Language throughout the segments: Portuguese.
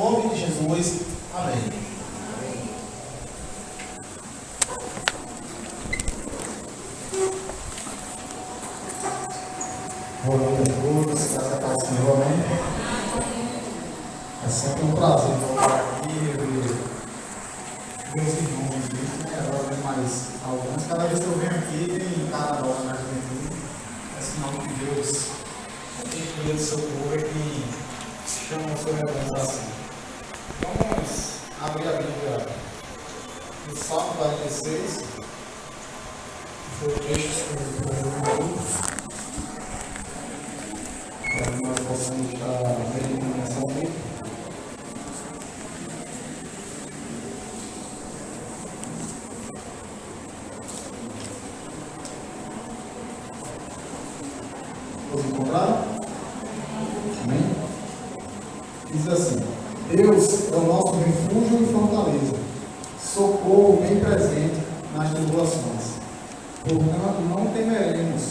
nome de Jesus. Amém. Boa noite a todos, graças a Deus, Senhor, amém? É sempre um prazer voltar aqui e ver meus irmãos em Cristo, né? Agora vem mais alguns. Cada vez que eu venho aqui, tem cara nova na juventude. É sinal que Deus tem cuidado do seu povo e que chama o seu realização. Vamos abrir a Bíblia no Salmo 46. Foi o texto que eu vou para que nós possamos estar meditando nessa noite. Todos encontraram? Amém? Diz assim: Deus é o nosso refúgio e fortaleza, socorro bem presente nas tribulações. Portanto, não temeremos,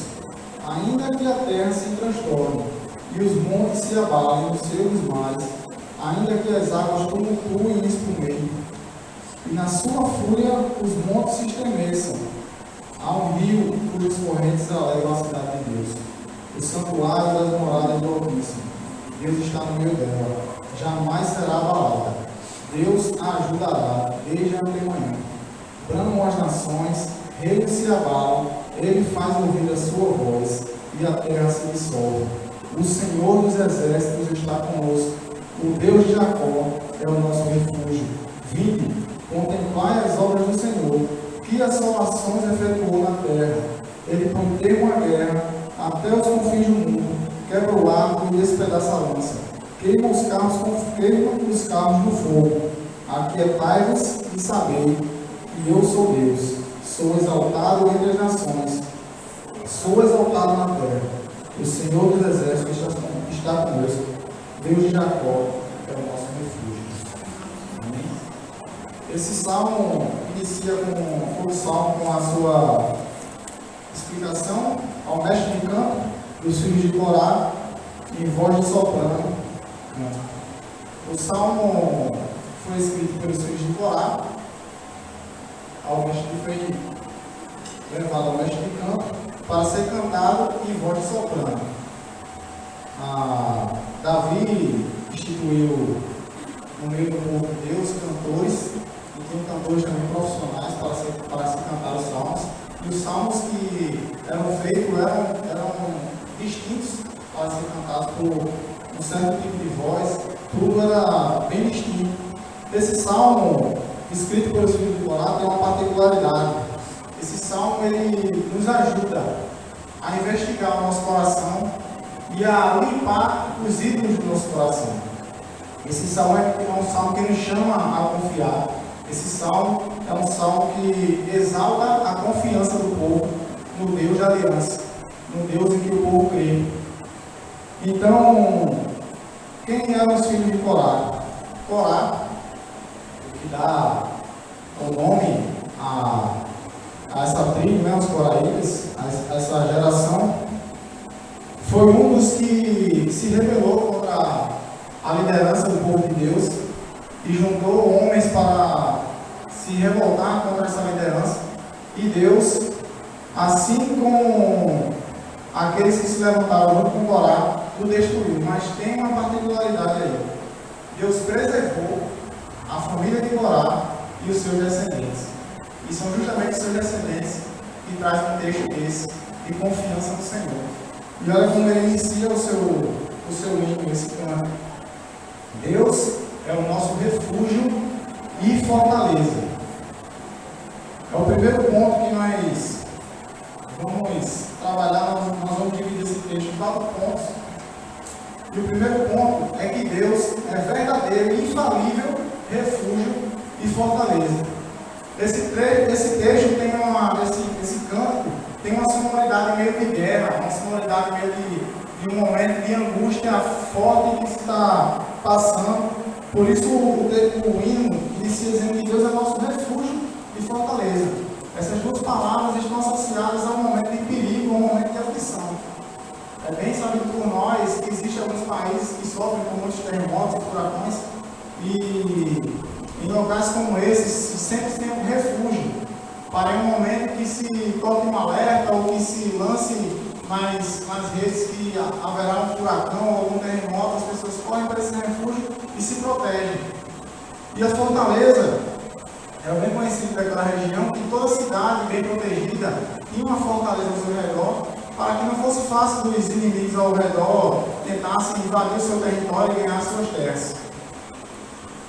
ainda que a terra se transtorne e os montes se abalem nos seus mares, ainda que as águas tumultuem e espumeiem, e na sua fúria os montes se estremeçam. Há um rio cujas correntes alegram a cidade de Deus, o santuário das moradas do Altíssimo. Deus está no meio dela, jamais será abalada. Deus a ajudará desde a manhã. Bramam as nações, reinos se abalam, ele faz ouvir a sua voz, e a terra se dissolve. O Senhor dos exércitos está conosco, o Deus de Jacó é o nosso refúgio. Vinde, contemplai as obras do Senhor, que assolações efetuou na terra. Ele pronteu uma guerra até os confins do mundo, quebra o arco e despedaça a lança, queima os carros no fogo. Aquietai-vos e sabei que eu sou Deus, sou exaltado entre as nações, sou exaltado na terra. O Senhor dos exércitos está conosco, Deus de Jacó é o nosso refúgio. Amém? Esse salmo inicia com o salmo com a sua explicação ao mestre de canto dos filhos de Corá, em voz de soprano. O salmo foi escrito pelos filhos de Corá, foi levado ao mestre de canto para ser cantado em voz de soprano. Davi instituiu no meio do povo de Deus cantores, e tinham cantores também profissionais para se cantar os salmos. E os salmos que eram feitos eram distintos para ser cantados por um certo tipo de voz, tudo era bem distinto. Esse salmo, escrito pelos filhos de Corá, tem uma particularidade. Esse salmo ele nos ajuda a investigar o nosso coração e a limpar os ídolos do nosso coração. Esse salmo é um salmo que nos chama a confiar. Esse salmo é um salmo que exalta a confiança do povo no Deus da aliança, no Deus em que o povo crê. Então, quem eram os filhos de Corá? Corá, que dá o nome a essa tribo, né, os coraítas, a essa geração, foi um dos que se rebelou contra a liderança do povo de Deus e juntou homens para se revoltar contra essa liderança. E Deus, assim como aqueles que se levantaram junto com Corá, o destruiu. Mas tem uma particularidade aí. Deus preservou a família de Corá e os seus descendentes. E são justamente os seus descendentes que trazem um texto desse de confiança no Senhor. E olha como ele inicia o seu hino, esse canto. Deus é o nosso refúgio e fortaleza. É o primeiro ponto que nós vamos trabalhar. Nós vamos dividir esse texto em 4 pontos. E o primeiro ponto é que Deus é verdadeiro e infalível refúgio e fortaleza. Esse texto tem esse canto tem uma sonoridade meio de guerra, uma sonoridade meio de um momento de angústia forte que se está passando. Por isso o hino inicia dizendo que Deus é nosso refúgio e fortaleza. Essas duas palavras estão associadas a um momento de perigo, a um momento de aflição. É bem sabido por nós que existem alguns países que sofrem com muitos terremotos e furacões, E em locais como esses, sempre tem um refúgio para em um momento que se toque um alerta ou que se lance nas redes que haverá um furacão ou algum terremoto, as pessoas correm para esse refúgio e se protegem. E a fortaleza era bem conhecido daquela região que toda cidade bem protegida tinha uma fortaleza ao seu redor, para que não fosse fácil dos inimigos ao redor tentassem invadir o seu território e ganhar suas terras.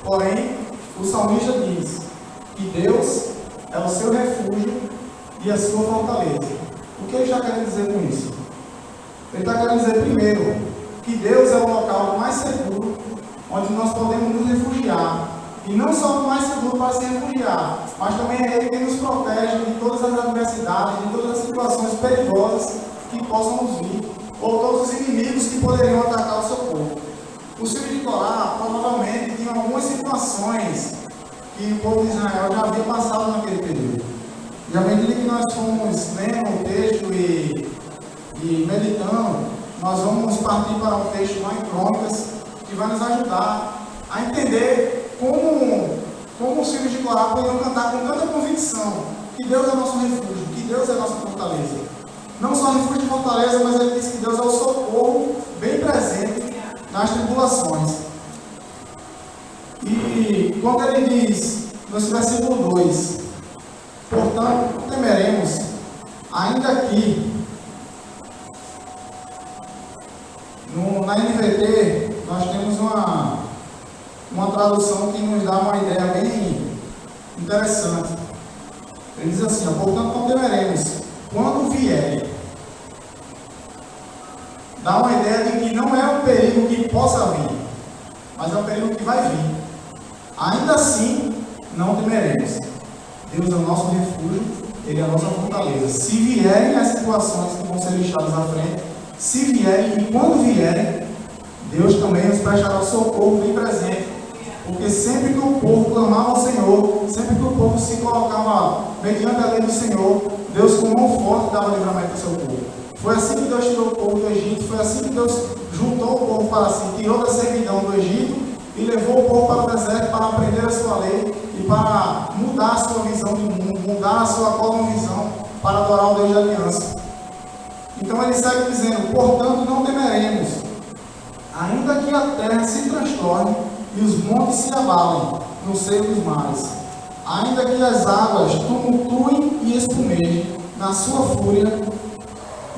Porém, o salmista diz que Deus é o seu refúgio e a sua fortaleza. O que ele está querendo dizer com isso? Ele está querendo dizer, primeiro, que Deus é o local mais seguro onde nós podemos nos refugiar. E não só o mais seguro para se refugiar, mas também é Ele quem nos protege de todas as adversidades, de todas as situações perigosas que possam nos vir, ou todos os inimigos que poderiam atacar o seu povo. Os filhos de Corá provavelmente tinham algumas situações que o povo de Israel já havia passado naquele período. E à medida que nós fomos lendo o texto e meditando, nós vamos partir para um texto lá em Crônicas, que vai nos ajudar a entender como os filhos de Corá podiam cantar com tanta convicção que Deus é nosso refúgio, que Deus é nossa fortaleza. Não só refúgio e fortaleza, mas ele diz que Deus é o socorro bem presente nas tribulações. E quando ele diz, no versículo 2, portanto, não temeremos, ainda que na NVT nós temos uma tradução que nos dá uma ideia bem interessante. Ele diz assim, portanto não temeremos, quando vierem. Dá uma ideia de que não é um perigo que possa vir, mas é um perigo que vai vir. Ainda assim, não temeremos. Deus é o nosso refúgio, Ele é a nossa fortaleza. Se vierem as situações que vão ser listadas à frente, se vierem e quando vierem, Deus também nos prestará o socorro bem presente. Porque sempre que o povo clamava ao Senhor, sempre que o povo se colocava mediante a lei do Senhor, Deus com mão forte dava livramento ao seu povo. Foi assim que Deus tirou o povo do Egito, foi assim que Deus juntou o povo para si, tirou da servidão do Egito e levou o povo para o deserto para aprender a sua lei e para mudar a sua visão do mundo, mudar a sua cosmovisão para adorar o Deus da aliança. Então ele segue dizendo, portanto não temeremos, ainda que a terra se transtorne e os montes se abalem no seio dos mares, ainda que as águas tumultuem e espumejem na sua fúria,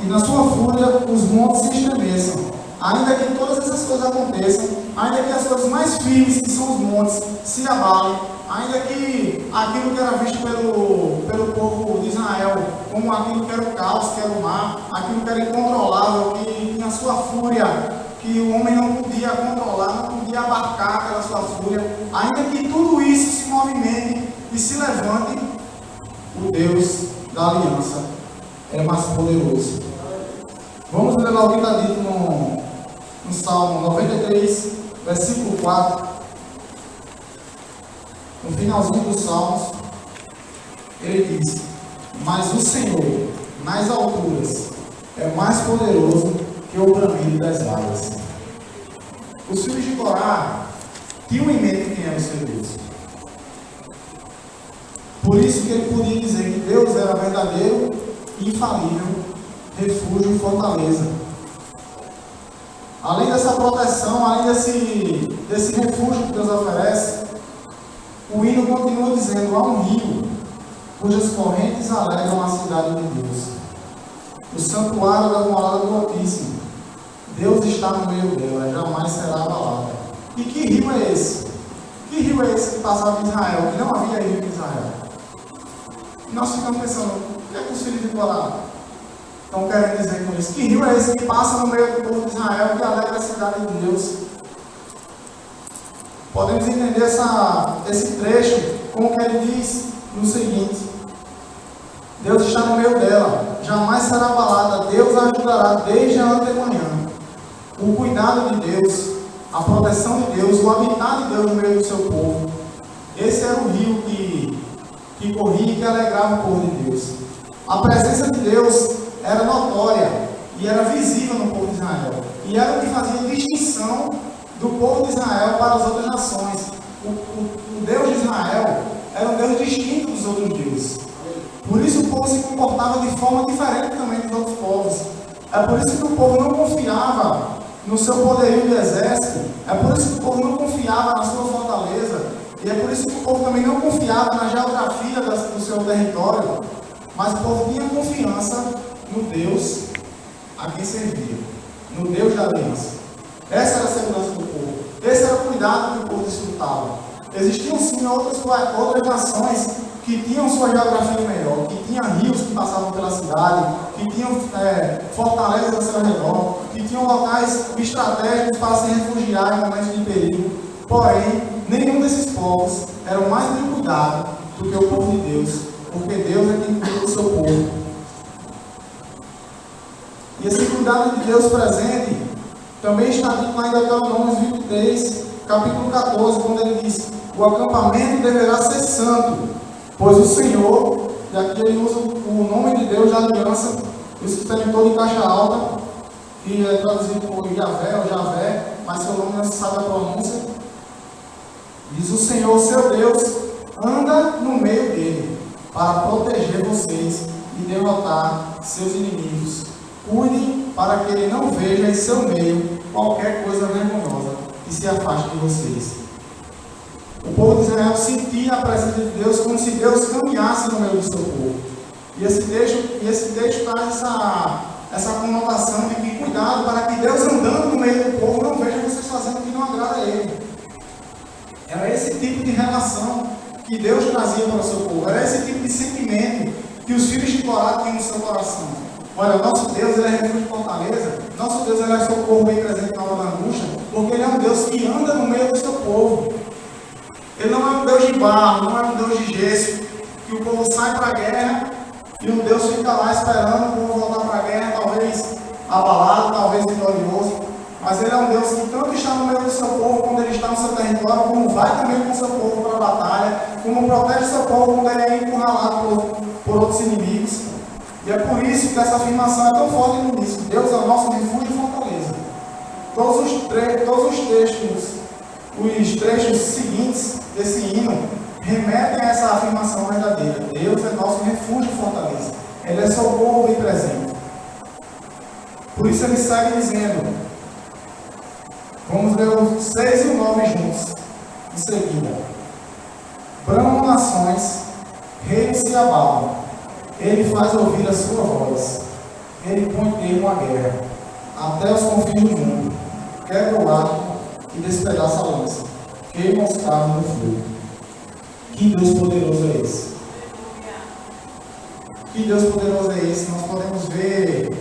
e na sua fúria os montes se estremeçam, ainda que todas essas coisas aconteçam, ainda que as coisas mais firmes, que são os montes, se abalem, ainda que aquilo que era visto pelo povo de Israel, como aquilo que era o caos, que era o mar, aquilo que era incontrolável, que tinha sua fúria, que o homem não podia controlar, não podia abarcar aquela sua fúria, ainda que tudo isso se movimente e se levante, o Deus da aliança é mais poderoso. Vamos ler lá o que está dito no Salmo 93, versículo 4. No finalzinho dos Salmos, ele diz, mas o Senhor, nas alturas, é mais poderoso que o bramido das águas. Os filhos de Corá tinham em mente quem era o seu Deus. Por isso que ele podia dizer que Deus era verdadeiro e infalível, refúgio e fortaleza. Além dessa proteção, além desse refúgio que Deus oferece, o hino continua dizendo, há um rio cujas correntes alegram a cidade de Deus, o santuário da morada do Altíssimo. Deus está no meio dela, jamais será abalada. E que rio é esse? Que rio é esse que passava em Israel? Que não havia rio em Israel. E nós ficamos pensando, o que é que os filhos de Corá estão querendo dizer com isso? Que rio é esse que passa no meio do povo de Israel, que alegra a cidade de Deus? Podemos entender esse trecho como que ele diz no seguinte, Deus está no meio dela, jamais será abalada, Deus a ajudará desde a antemanhã. O cuidado de Deus, a proteção de Deus, o habitar de Deus no meio do seu povo. Esse era o rio que corria e que alegrava o povo de Deus. A presença de Deus era notória e era visível no povo de Israel. E era o que fazia distinção do povo de Israel para as outras nações. o Deus de Israel era um Deus distinto dos outros deuses. Por isso o povo se comportava de forma diferente também dos outros povos. É por isso que o povo não confiava no seu poderio de exército. É por isso que o povo não confiava na sua fortaleza. E é por isso que o povo também não confiava na geografia do seu território. Mas o povo tinha confiança no Deus a quem servia, no Deus da aliança. Essa era a segurança do povo. Esse era o cuidado que o povo desfrutava. Existiam sim outras nações que tinham sua geografia melhor, que tinham rios que passavam pela cidade, que tinham fortalezas ao seu redor, que tinham locais estratégicos para se refugiar em momentos de perigo. Porém, nenhum desses povos era mais bem cuidado do que o povo de Deus, porque Deus é quem cuida do seu povo. E esse cuidado de Deus presente também está dito lá em Deuteronômio 23, capítulo 14, quando ele diz: o acampamento deverá ser santo, pois o Senhor, e aqui ele usa o nome de Deus de aliança, isso que está em todo em caixa alta, que é traduzido por Yahvé ou Javé, mas seu nome não se sabe a pronúncia. Diz: o Senhor, seu Deus, anda no meio dele, para proteger vocês e derrotar seus inimigos. Cuidem para que ele não veja em seu meio qualquer coisa vergonhosa que se afaste de vocês. O povo de Israel sentia a presença de Deus como se Deus caminhasse no meio do seu povo. E esse texto traz essa conotação de que cuidado para que Deus andando no meio do povo não veja vocês fazendo o que não agrada a Ele. Era esse tipo de relação que Deus trazia para o seu povo. Era esse tipo de sentimento que os filhos de Corá tinham no seu coração. Olha, nosso Deus, Ele é refúgio de fortaleza. Nosso Deus, Ele é socorro bem presente na hora da angústia, porque Ele é um Deus que anda no meio do seu povo. Ele não é um Deus de barro, não é um Deus de gesso, que o povo sai para a guerra e o Deus fica lá esperando o povo voltar para a guerra, talvez abalado, talvez vitorioso. Mas Ele é um Deus que tanto está no meio do seu povo quando Ele está no seu território, como vai também com o seu povo para a batalha, como protege o seu povo quando Ele é encurralado por outros inimigos. E é por isso que essa afirmação é tão forte no início: Deus é o nosso refúgio e fortaleza. Todos os trechos seguintes desse hino remetem a essa afirmação verdadeira. Deus é nosso refúgio e fortaleza. Ele é socorro bem presente. Por isso ele segue dizendo, vamos ler os 6 e o 9 juntos, em seguida. Bramam nações, reinos se abalam. Ele faz ouvir a sua voz. Ele põe termo à guerra, até os confins do mundo. Quebra o arco e despedaça a lança. Queima os carros no fogo. Que Deus poderoso é esse? Que Deus poderoso é esse? Nós podemos ver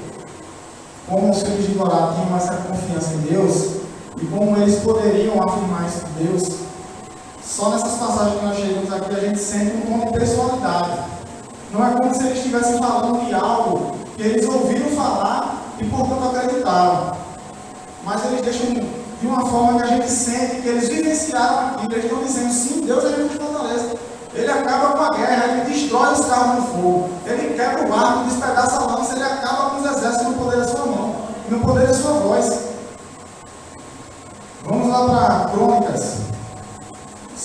como os filhos de Corá tinham essa confiança em Deus e como eles poderiam afirmar isso de Deus. Só nessas passagens que nós chegamos aqui a gente sente um tom de personalidade. Não é como se eles estivessem falando de algo que eles ouviram falar e portanto acreditaram. Mas eles deixam de uma forma que a gente sente que eles vivenciaram aquilo. Eles estão dizendo: sim, Deus é refúgio de fortaleza. Ele acaba com a guerra, ele destrói os carros no fogo, ele quebra o arco, despedaça a lança, ele acaba com os exércitos no poder da sua mão, no poder da sua voz. Vamos lá para Crônicas,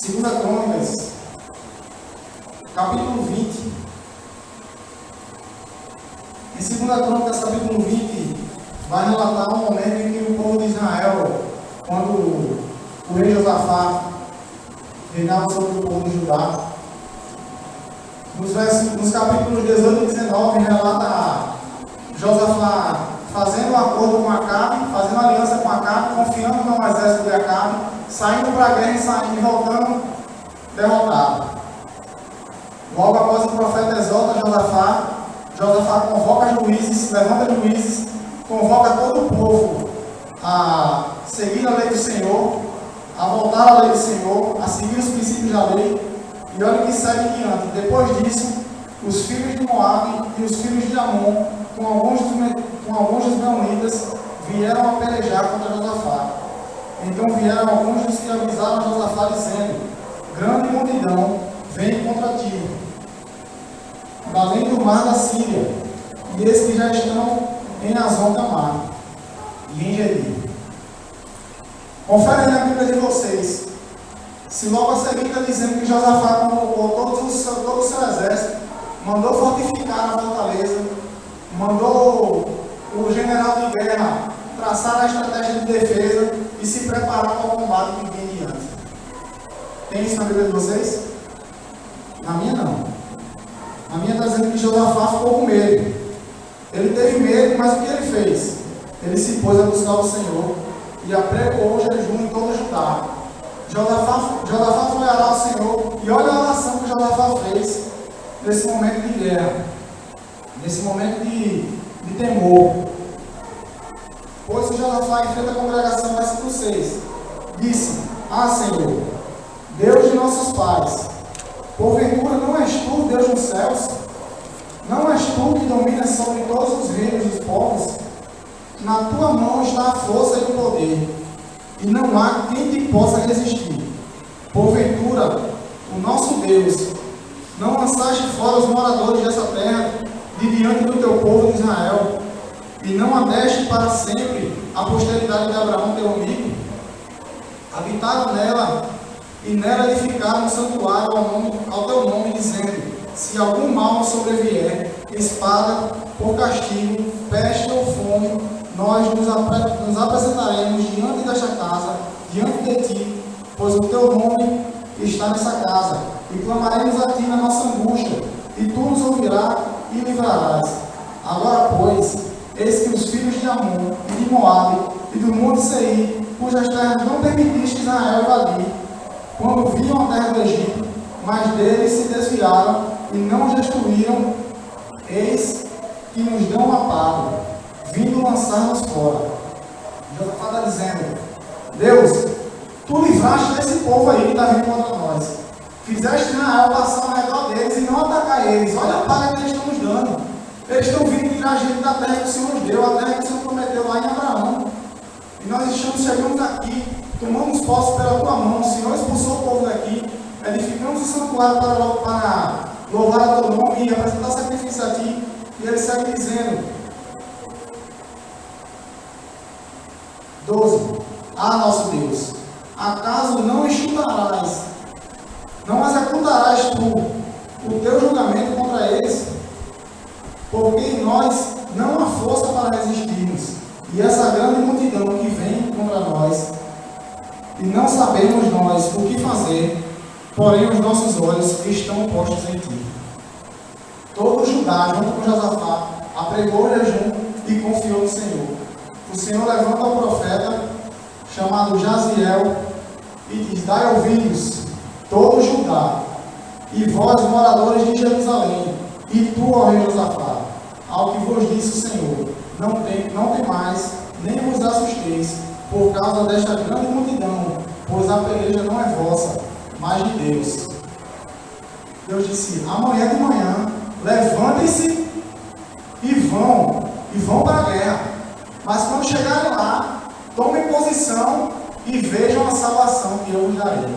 2 Crônicas, capítulo 20. Em 2 Crônicas, capítulo 20, vai relatar um momento em que o povo de Israel, quando o rei Josafá reinava sobre o povo de Judá, nos capítulos 18 e 19, relata Josafá fazendo um acordo com Acabe, fazendo aliança com Acabe, confiando no exército de Acabe, saindo para a guerra e voltando derrotado. Logo após o profeta exorta Josafá convoca juízes, levanta juízes, convoca todo o povo a seguir a lei do Senhor, a voltar à lei do Senhor, a seguir os princípios da lei. E olha o que segue diante. Depois disso, os filhos de Moabe e os filhos de Amon, com alguns dos meunitas, vieram a pelejar contra Josafá. Então vieram alguns dos que avisaram Josafá, dizendo: grande multidão vem contra ti, além do mar da Síria, e esses que já estão em Azon Tamar e em Gedi. Conferem na Bíblia de vocês Se logo a seguir está dizendo que Josafá convocou todo o seu exército, mandou fortificar a fortaleza, mandou o general de guerra traçar a estratégia de defesa e se preparar para o combate que vem diante. Tem isso na Bíblia de vocês? Na minha não. Na minha está dizendo que Josafá ficou com medo. Ele teve medo, mas o que ele fez? Ele se pôs a buscar o Senhor e apregou o jejum em todo Judá. Josafá foi orar ao Senhor e olha a oração que Josafá fez nesse momento de guerra, nesse momento de temor. Pois o Josafá enfrenta a congregação, versículo 6, disse: Ah, Senhor, Deus de nossos pais, porventura não és tu, Deus dos céus? Não és tu que dominas sobre todos os reinos dos povos? Na tua mão está a força e o poder, e não há quem te possa resistir. Porventura, o nosso Deus, não lançaste fora os moradores dessa terra de diante do teu povo de Israel, e não a deste para sempre a posteridade de Abraão, teu amigo? Habitaram nela, e nela edificaram um santuário ao teu nome, dizendo: se algum mal nos sobrevier, espada, por castigo, peste ou fome, nós nos apresentaremos diante desta casa, diante de ti, pois o teu nome está nessa casa, e clamaremos a ti na nossa angústia, e tu nos ouvirás e livrarás. Agora, pois, eis que os filhos de Amon e de Moabe e do monte Seir, cujas terras não permitiste Israel invadir, quando viam a terra do Egito, mas deles se desviaram e não os destruíram, eis que nos dão a pago, vindo lançar-nos fora. Josafá está dizendo: Deus, tu livraste desse povo aí que está vindo contra nós. Fizeste Israel passar ao redor deles e não atacar eles. Olha a paga que eles estão nos dando. Eles estão vindo tirar a gente da terra que o Senhor nos deu, a terra que o Senhor prometeu lá em Abraão. E nós chegamos aqui, tomamos posse pela tua mão. O Senhor expulsou o povo daqui, edificamos o santuário para louvar a teu nome e apresentar sacrifício a ti. E ele segue dizendo: 12. Ah, nosso Deus, acaso não enxutarás, não executarás tu o teu julgamento contra eles? Porque em nós não há força para resistirmos, e essa grande multidão que vem contra nós, e não sabemos nós o que fazer, porém os nossos olhos estão postos em ti. Todo Judá, junto com Josafá, apregou o jejum e confiou no Senhor. O Senhor levanta o profeta, chamado Jaziel, e diz: dai ouvidos, todo Judá, e vós, moradores de Jerusalém, e tu, ó rei Josafá, ao que vos disse o Senhor: não temais, nem vos assusteis, por causa desta grande multidão, pois a peleja não é vossa, mas de Deus. Deus disse: amanhã de manhã, levantem-se e vão para a guerra. Mas quando chegarem lá, tomem posição e vejam a salvação que eu vos darei.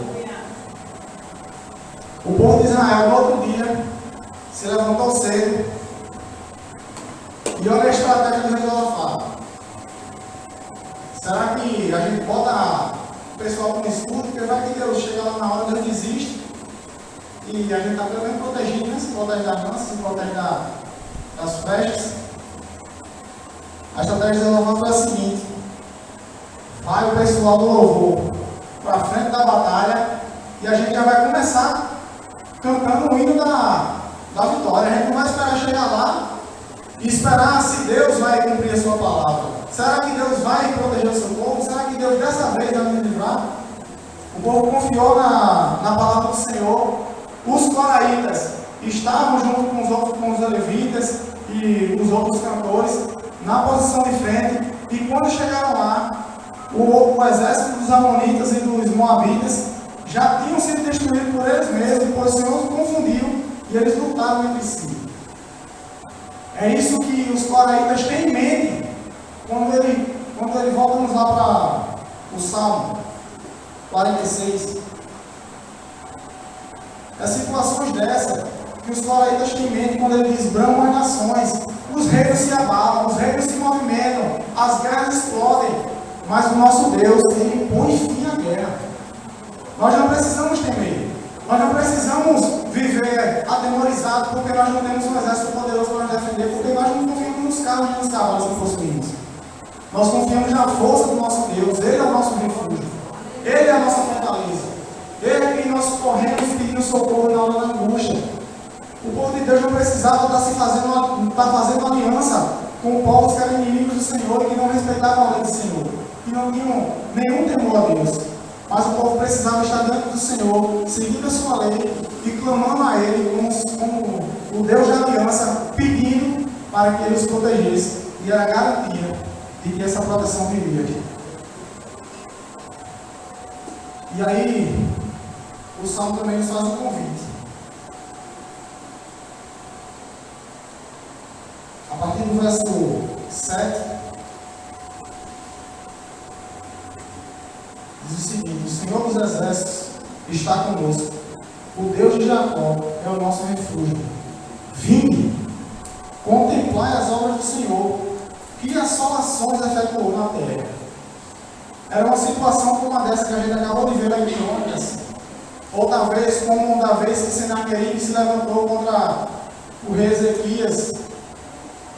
O povo de Israel, no outro dia, se levantou cedo e olha a estratégia do rei Josafá. Será que a gente bota o pessoal como escudo? Porque vai que Deus chega lá na hora, Deus desiste e a gente está pelo menos protegido, né? Se protege da dança, se protege das festas. A estratégia de Josafá foi a seguinte: vai o pessoal do louvor para frente da batalha e a gente já vai começar cantando o hino da vitória. A gente não vai esperar chegar lá e esperar se Deus vai cumprir a sua palavra. Será que Deus vai proteger o seu povo? Será que Deus dessa vez vai nos livrar? O povo confiou na palavra do Senhor. Os coraitas estavam junto com os levitas e os outros cantores na posição de frente, e quando chegaram lá, o exército dos amonitas e dos moabitas já tinham sido destruídos por eles mesmos, pois o Senhor os confundiu e eles lutaram entre si. É isso que os coraitas têm em mente quando ele voltamos lá para o Salmo 46. É situações dessas que os coraitas têm em mente quando ele diz: bramam as nações, os reinos se abalam, os reinos se movimentam, as guerras explodem, mas o nosso Deus, ele põe fim à guerra. Nós não precisamos temer. Nós não precisamos viver atemorizados porque nós não temos um exército poderoso para nos defender, porque nós não confiamos nos carros e nos cavalos que possuímos. Nós confiamos na força do nosso Deus. Ele é o nosso refúgio. Ele é a nossa fortaleza. Ele é quem nós corremos pedindo socorro na hora da angústia. O povo de Deus não precisava estar fazendo aliança com povos que eram inimigos do Senhor e que não respeitavam a lei do Senhor, que não tinham nenhum temor a Deus. Mas o povo precisava estar diante do Senhor, seguindo a sua lei e clamando a Ele como o Deus da aliança, pedindo para que Ele os protegesse. E era a garantia de que essa proteção viria. E aí, o Salmo também nos faz um convite. A partir do verso 7, diz o seguinte: o Senhor dos Exércitos está conosco, o Deus de Jacó é o nosso refúgio. Vinde, contemplai as obras do Senhor, que assolações efetuou na terra. Era uma situação como a dessa que a gente acabou de ver lá em Crônicas, ou talvez como da vez que Senaqueribe se levantou contra o rei Ezequias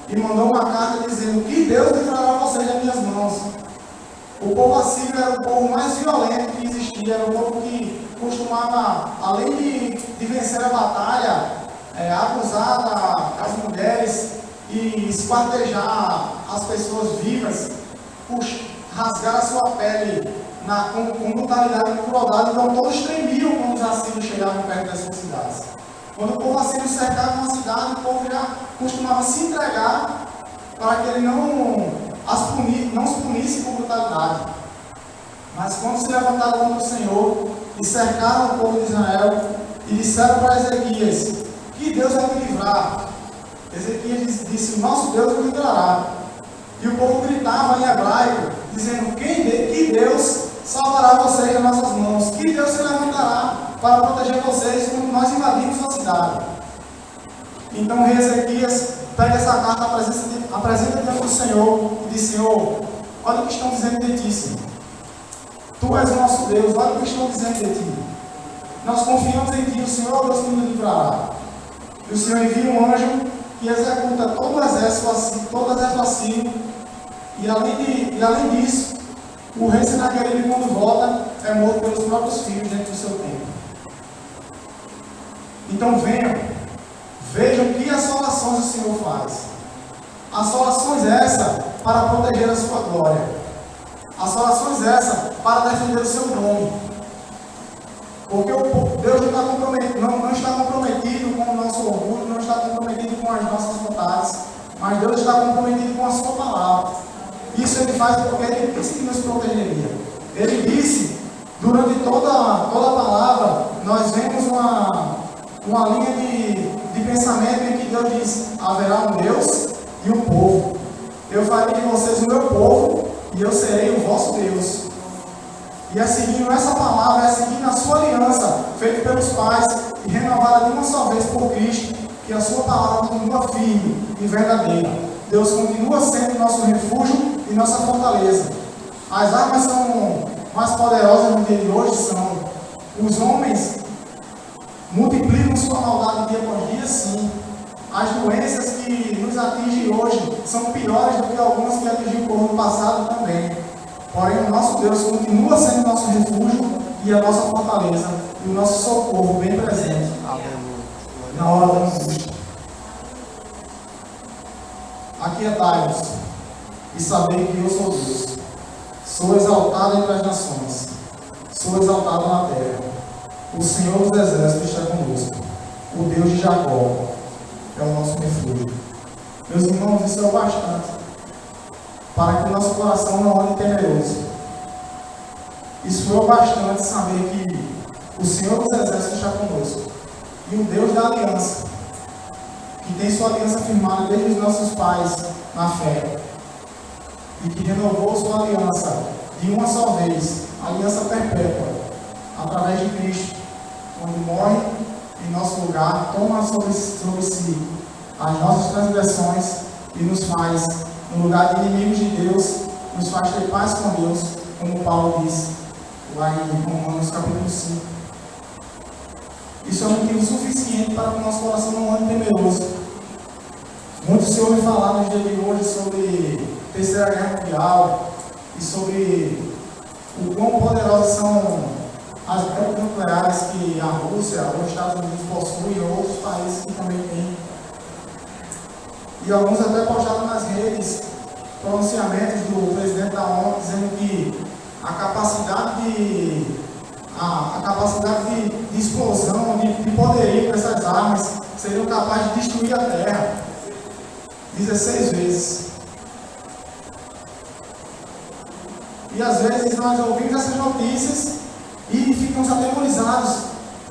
e mandou uma carta dizendo que Deus livrará vocês das minhas mãos. O povo assírio era o povo mais violento que existia, era o povo que costumava, além de vencer a batalha, acusar as mulheres e esquartejar as pessoas vivas, rasgar a sua pele com brutalidade e crueldade. Então todos tremiam quando os assírios chegavam perto dessas cidades. Quando o povo assírio cercava uma cidade, o povo já costumava se entregar para que ele não os punisse com brutalidade. Mas quando se levantaram contra o Senhor e cercaram o povo de Israel e disseram para Ezequias que Deus vai me livrar, Ezequias disse: nosso Deus nos livrará. E o povo gritava em hebraico, dizendo: que Deus salvará vocês das nossas mãos, que Deus se levantará para proteger vocês quando nós invadimos a cidade. Então o rei Ezequias pega essa carta, apresenta diante do Senhor e diz: Senhor, olha o que estão dizendo de ti, Senhor. Tu és o nosso Deus, olha o que estão dizendo de ti. Nós confiamos em ti, o Senhor é o Deus que nos livrará. E o Senhor envia um anjo que executa todo o exército assírio. E além disso, o rei Senaqueribe, quando volta, é morto pelos próprios filhos dentro do seu tempo. Então vejam que assolações o Senhor faz. Assolações essa para proteger a sua glória. Assolações essa para defender o seu nome. Porque Deus não está comprometido com o nosso orgulho, não está comprometido com as nossas vontades, mas Deus está comprometido com a sua palavra. Isso Ele faz porque Ele disse que nos protegeria. Ele disse, durante toda a palavra, nós vemos uma linha de pensamento em que Deus diz: haverá um Deus e um povo. Eu farei de vocês o meu povo e eu serei o vosso Deus. E é seguindo essa palavra, é seguindo a sua aliança, feita pelos pais e renovada de uma só vez por Cristo, que a sua palavra continua firme e verdadeira. Deus continua sendo nosso refúgio e nossa fortaleza. As armas são mais poderosas no dia de hoje, são os homens multiplicam sua maldade dia após dia, sim. As doenças que nos atingem hoje são piores do que algumas que atingiram o povo no passado também. Porém, o nosso Deus continua sendo nosso refúgio e a nossa fortaleza e o nosso socorro bem presente na hora da angústia. Aquietai-vos e sabei que eu sou Deus. Sou exaltado entre as nações, sou exaltado na terra. O Senhor dos Exércitos está conosco. O Deus de Jacó é o nosso refúgio. Meus irmãos, isso é o bastante para que o nosso coração não ande temeroso. Isso foi o bastante saber que o Senhor dos Exércitos está conosco. E o Deus da aliança, que tem sua aliança firmada desde os nossos pais na fé, e que renovou sua aliança de uma só vez, aliança perpétua, através de Cristo, quando morre em nosso lugar, toma sobre si as nossas transgressões e nos faz, no lugar de inimigos de Deus, nos faz ter paz com Deus, como Paulo diz lá em Romanos capítulo 5, Isso é um motivo suficiente para que o nosso coração não ande temeroso. Muito se ouve falar nos dias de hoje sobre Terceira Guerra Mundial e sobre o quão poderosas são as bombas nucleares que a Rússia ou os Estados Unidos possuem, e outros países que também têm. E alguns até postaram nas redes pronunciamentos do presidente da ONU dizendo que a capacidade de explosão, de poderio dessas armas seriam capazes de destruir a Terra 16 vezes. E às vezes nós ouvimos essas notícias e ficamos atemorizados.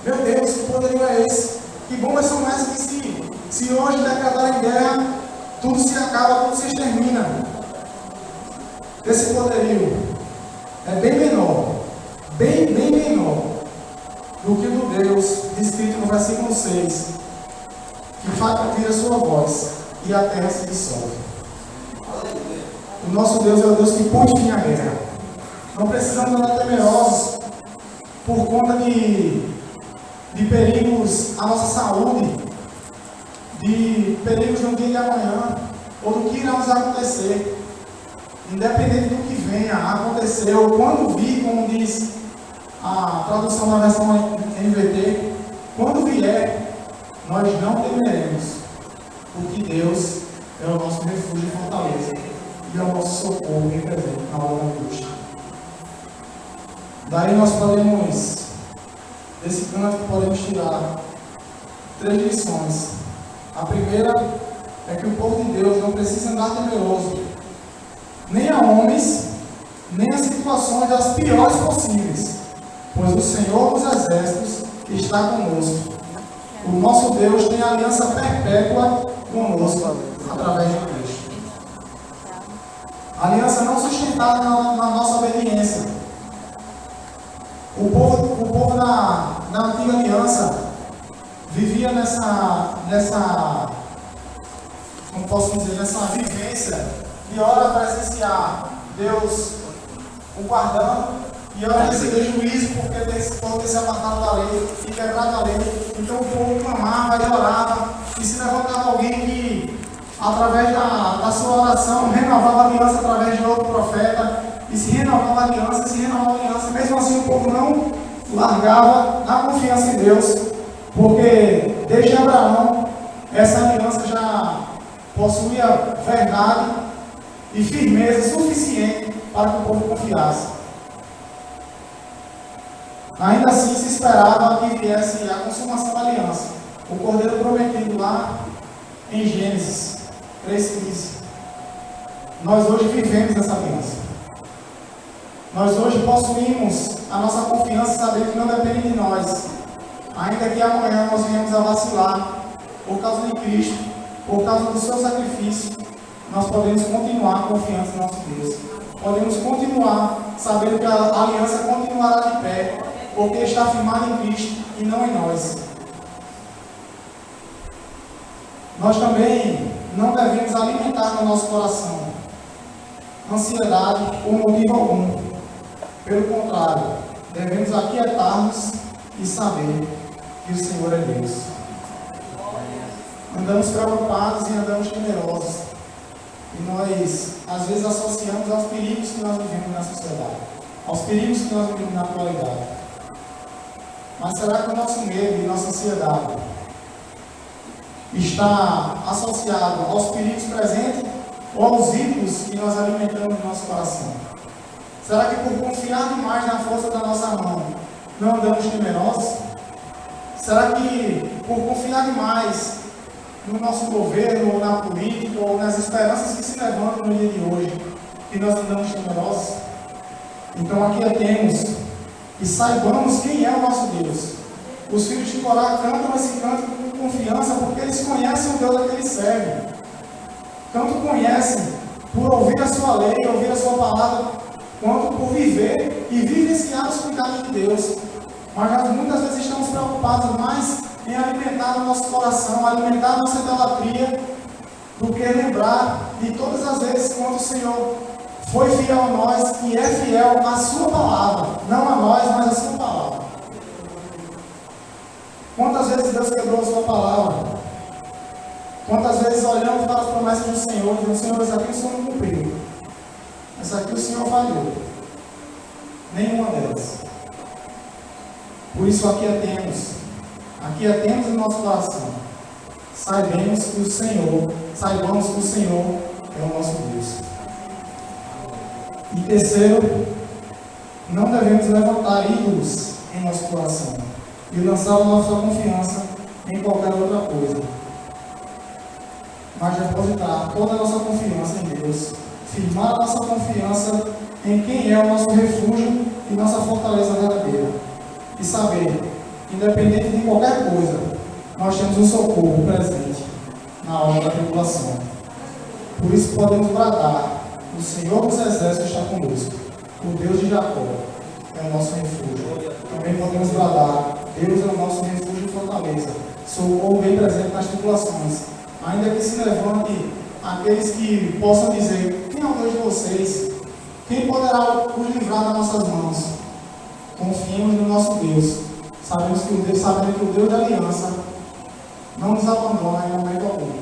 Meu Deus, que poderio é esse? Que bombas são essas que se hoje decretarem guerra, tudo se acaba, tudo se extermina. Esse poderio é bem menor, bem menor do que o do Deus descrito no versículo 6, que faz ouvir a sua voz e a terra se dissolve. O nosso Deus é o Deus que põe fim à guerra. Não precisamos andar temerosos por conta de perigos à nossa saúde, de perigos no dia de amanhã, ou do que irá nos acontecer. Independente do que venha a acontecer, ou quando vir, como diz a tradução da versão NVT, quando vier, nós não temeremos, porque Deus é o nosso refúgio e fortaleza, e é o nosso socorro e presente na hora da angústia. Daí nós podemos, desse canto, podemos tirar 3 lições. A primeira é que o povo de Deus não precisa andar temeroso, nem a homens, nem a situações das piores possíveis, pois o Senhor dos Exércitos está conosco. O nosso Deus tem aliança perpétua conosco, através de Cristo. Aliança não sustentada na nossa obediência. O povo da antiga aliança vivia como posso dizer, nessa vivência de hora presenciar Deus o guardando e hora receber juízo por ter se apartado da lei e quebrado a lei. Então o povo clamava e orava, e se levantava alguém que, através da sua oração, renovava a aliança através de outro profeta, e se renovava a aliança, mesmo assim o povo não largava a confiança em Deus, porque desde Abraão essa aliança já possuía verdade e firmeza suficiente para que o povo confiasse. Ainda assim se esperava que viesse a consumação da aliança, o cordeiro prometido lá em Gênesis 3,15. Nós hoje vivemos essa aliança. Nós hoje possuímos a nossa confiança sabendo que não depende de nós, ainda que amanhã nós venhamos a vacilar por causa de Cristo, por causa do seu sacrifício. Nós podemos continuar confiantes no nosso Deus. Podemos continuar sabendo que a aliança continuará de pé, porque está firmada em Cristo e não em nós. Nós também não devemos alimentar no nosso coração ansiedade por motivo algum. Pelo contrário, devemos aquietar-nos e saber que o Senhor é Deus. Andamos preocupados e andamos temerosos. E nós, às vezes, associamos aos perigos que nós vivemos na sociedade, aos perigos que nós vivemos na atualidade. Mas será que o nosso medo e nossa ansiedade está associado aos perigos presentes ou aos ídolos que nós alimentamos no nosso coração? Será que por confiar demais na força da nossa mão, não andamos temerosos? Será que por confiar demais no nosso governo, ou na política, ou nas esperanças que se levantam no dia de hoje, que nós andamos temerosos? Então aquietemos e saibamos quem é o nosso Deus. Os filhos de Corá cantam esse canto com confiança, porque eles conhecem o Deus a que eles servem. Tanto conhecem por ouvir a sua lei, ouvir a sua palavra, quanto por viver e vivenciar os cuidados de Deus. Mas nós muitas vezes estamos preocupados mais em alimentar o nosso coração, alimentar a nossa idolatria, do que lembrar de todas as vezes quando o Senhor foi fiel a nós e é fiel à sua palavra. Não a nós, mas à sua palavra. Quantas vezes Deus quebrou a sua palavra? Quantas vezes olhamos para as promessas do Senhor e dizemos: Senhor, isso aqui o Senhor não cumpriu. Isso aqui o Senhor falhou. Nenhuma delas. Por isso aquietemos em nosso coração. Saibamos que o Senhor é o nosso Deus. E terceiro, não devemos levantar ídolos em nosso coração e lançar a nossa confiança em qualquer outra coisa, mas depositar toda a nossa confiança em Deus, firmar a nossa confiança em quem é o nosso refúgio e nossa fortaleza verdadeira, e saber, independente de qualquer coisa, nós temos um socorro presente na hora da tribulação. Por isso podemos bradar: o Senhor dos Exércitos está conosco, o Deus de Jacó é o nosso refúgio. Também podemos bradar: Deus é o nosso refúgio e fortaleza, socorro bem presente nas tribulações. Ainda que se levante aqueles que possam dizer: quem é o Deus de vocês? Quem poderá os livrar das nossas mãos? Confiemos no nosso Deus. Sabemos que o Deus da aliança não nos abandona em momento algum.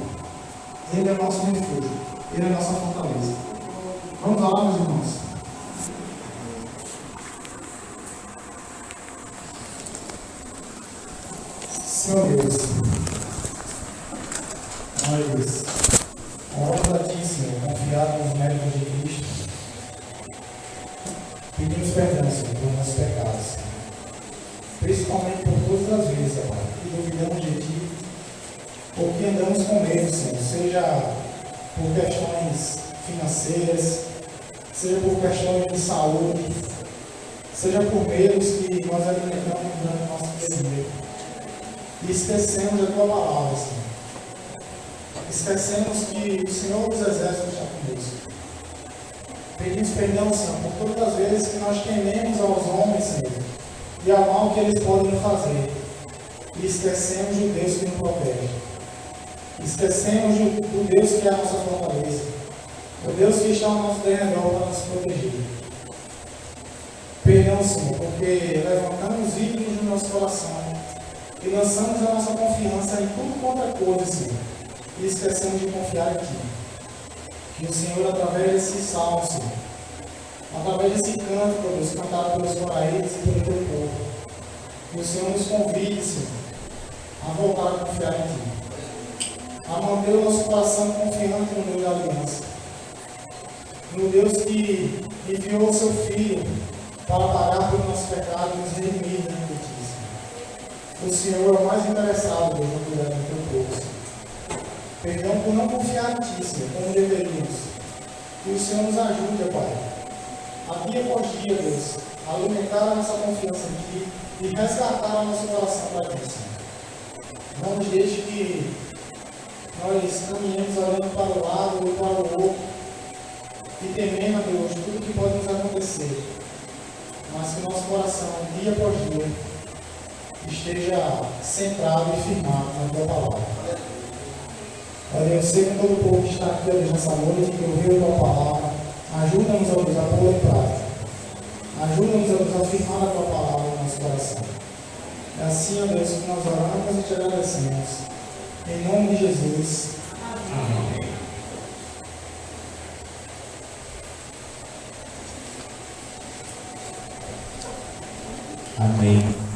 Ele é o nosso refúgio, Ele é a nossa fortaleza. Vamos lá, meus irmãos. Senhor Deus, nós oramos a Ti, Senhor, confiado nos méritos de Cristo. Pedimos perdão, Senhor, pelos nossos pecados, principalmente por todas as vezes, Pai, que duvidamos de Ti, ou que andamos com medo, Senhor, seja por questões financeiras, seja por questões de saúde, seja por medos que nós alimentamos durante o nosso desejo. E esquecemos a Tua palavra, Senhor. Esquecemos que o Senhor dos Exércitos está conosco. Pedimos perdão, Senhor, por todas as vezes que nós tememos aos homens, Senhor, e ao mal que eles podem nos fazer. E esquecemos do Deus que nos protege. Esquecemos do Deus que é a nossa fortaleza. O Deus que está ao nosso derredor para nos proteger. Perdão, Senhor, porque levantamos ídolos no nosso coração e lançamos a nossa confiança em tudo quanto é coisa, Senhor, e esquecemos de confiar em Ti. Que o Senhor, através desse salmo, Senhor, através desse canto, meu Deus, cantado pelos coraítas e pelo Teu povo, que o Senhor nos convide, Senhor, a voltar a confiar em Ti, a manter o nosso coração confiante no Deus da aliança, no Deus que enviou o Seu Filho para pagar pelo nosso pecado e nos redimir da injustiça. O Senhor é o mais interessado, Deus, no cuidado do Teu povo, Senhor. Perdão por não confiar em Ti, Senhor, como deveríamos. Que o Senhor nos ajude, Pai, a dia após dia, Deus, a alimentar a nossa confiança em Ti e resgatar o nosso coração para Ti, Senhor. Não nos deixe que nós caminhemos olhando para o lado e para o outro e temendo, Deus, tudo que pode nos acontecer. Mas que o nosso coração, dia após dia, esteja centrado e firmado na Tua palavra. Olha, eu sei que todo o povo que está aqui, Deus, nessa noite, que ouviu a Tua palavra, ajuda-nos, ó Deus, a pôr em prática. Ajuda-nos, ó Deus, a firmar a Tua palavra no nosso coração. É assim, ó Deus, que nós oramos e Te agradecemos. Em nome de Jesus. Amém. Amém.